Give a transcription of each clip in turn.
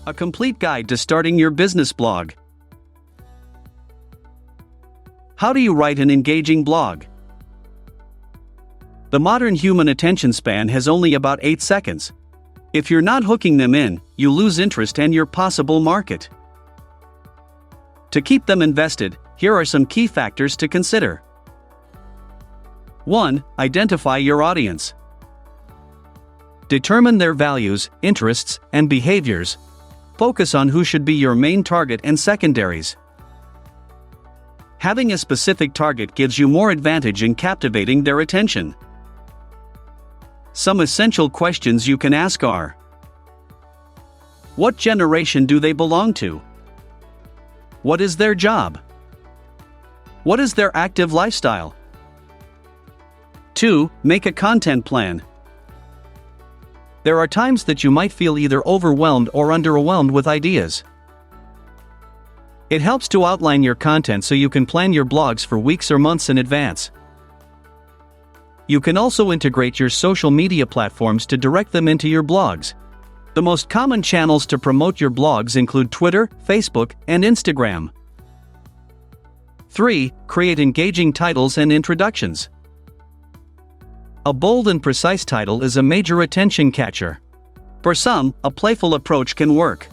A complete guide to starting your business blog. How do you write an engaging blog? The modern human attention span has only about 8 seconds. If you're not hooking them in, you lose interest in your possible market. To keep them invested, here are some key factors to consider. 1. Identify your audience. Determine their values, interests, and behaviors. Focus on who should be your main target and secondaries. Having a specific target gives you more advantage in captivating their attention. Some essential questions you can ask are: what generation do they belong to? What is their job? What is their active lifestyle? 2. Make a content plan. There are times that you might feel either overwhelmed or underwhelmed with ideas. It helps to outline your content so you can plan your blogs for weeks or months in advance. You can also integrate your social media platforms to direct them into your blogs. The most common channels to promote your blogs include Twitter, Facebook, and Instagram. 3. Create engaging titles and introductions. A bold and precise title is a major attention catcher. For some, a playful approach can work.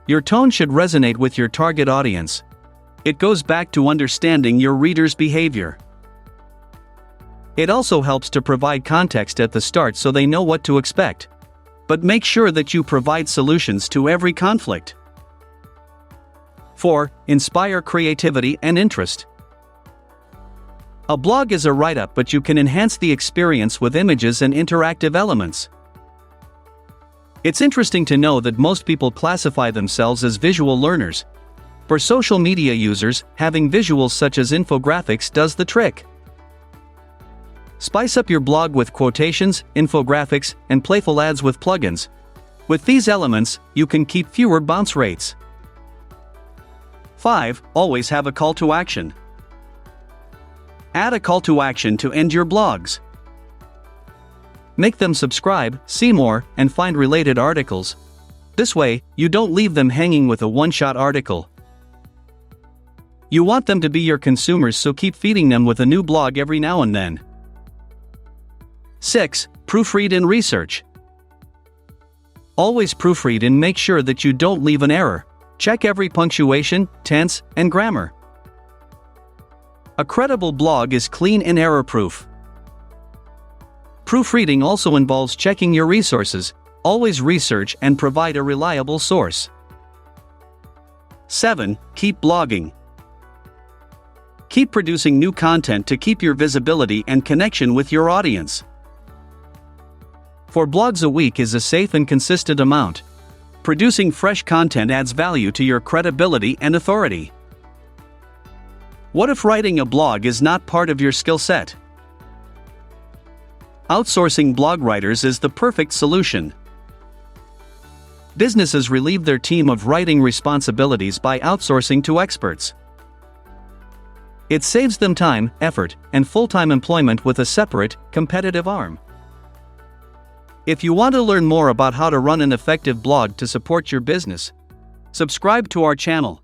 Your tone should resonate with your target audience. It goes back to understanding your reader's behavior. It also helps to provide context at the start so they know what to expect. But make sure that you provide solutions to every conflict. 4. Inspire creativity and interest. A blog is a write-up, but you can enhance the experience with images and interactive elements. It's interesting to know that most people classify themselves as visual learners. For social media users, having visuals such as infographics does the trick. Spice up your blog with quotations, infographics, and playful ads with plugins. With these elements, you can keep fewer bounce rates. 5. Always have a call to action. Add a call to action to end your blogs. Make them subscribe, see more, and find related articles. This way, you don't leave them hanging with a one-shot article. You want them to be your consumers, so keep feeding them with a new blog every now and then. 6. Proofread and research. Always proofread and make sure that you don't leave an error. Check every punctuation, tense, and grammar. A credible blog is clean and error-proof. Proofreading also involves checking your resources. Always research and provide a reliable source. 7. Keep blogging. Keep producing new content to keep your visibility and connection with your audience. 4 blogs a week is a safe and consistent amount. Producing fresh content adds value to your credibility and authority. What if writing a blog is not part of your skill set? Outsourcing blog writers is the perfect solution. Businesses relieve their team of writing responsibilities by outsourcing to experts. It saves them time, effort, and full-time employment with a separate, competitive arm. If you want to learn more about how to run an effective blog to support your business, subscribe to our channel.